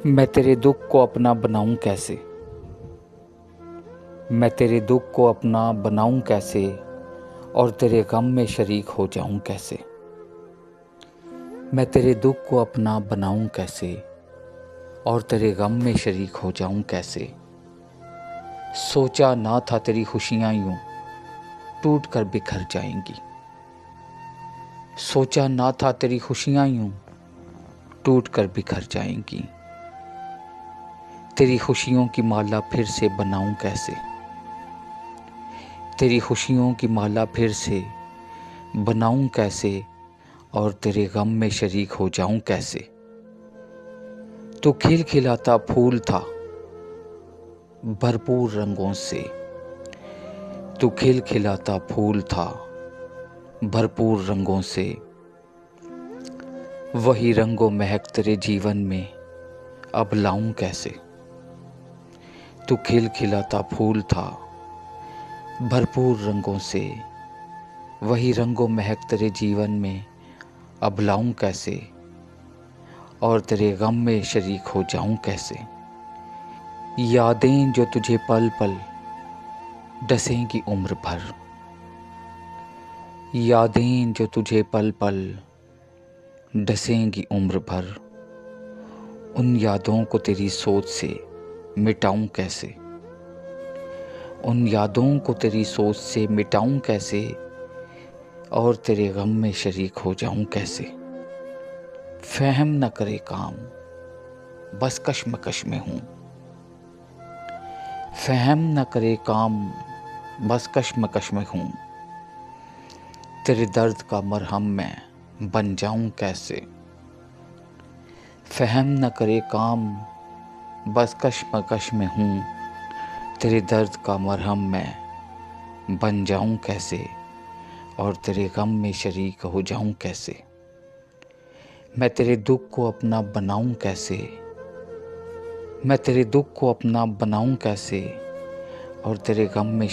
मैं तेरे दुख को अपना बनाऊं कैसे। मैं तेरे दुख को अपना बनाऊं कैसे और तेरे गम में शरीक हो जाऊं कैसे। मैं तेरे दुख को अपना बनाऊं कैसे और तेरे गम में शरीक हो जाऊं कैसे। सोचा ना था तेरी खुशियां यूं टूट कर बिखर जाएंगी। सोचा ना था तेरी खुशियां यूं टूट कर बिखर जाएंगी। तेरी खुशियों की माला फिर से बनाऊं कैसे। तेरी खुशियों की माला फिर से बनाऊं कैसे और तेरे गम में शरीक हो जाऊं कैसे। तू खिलखिलाता फूल था भरपूर रंगों से। तू खिलखिलाता फूल था भरपूर रंगों से। वही रंगों महक तेरे जीवन में अब लाऊं कैसे। तू खिलखिलाता फूल था भरपूर रंगों से। वही रंगों महक तेरे जीवन में अब लाऊं कैसे और तेरे गम में शरीक हो जाऊं कैसे। यादें जो तुझे पल पल डसेंगी उम्र भर। यादें जो तुझे पल पल डसेंगी उम्र भर। उन यादों को तेरी सोच से मिटाऊं कैसे। उन यादों को तेरी सोच से मिटाऊं कैसे और तेरे गम में शरीक हो जाऊं कैसे। फहम न करे काम बस कश्मकश में हूँ। फहम न करे काम बस कश्मकश में हूँ। तेरे दर्द का मरहम मैं बन जाऊं कैसे। फहम न करे काम बस कश्मकश में हूँ। तेरे दर्द का मरहम मैं बन जाऊं कैसे और तेरे गम में शरीक हो जाऊं कैसे। मैं तेरे दुख को अपना बनाऊं कैसे। मैं तेरे दुख को अपना बनाऊं कैसे और तेरे गम में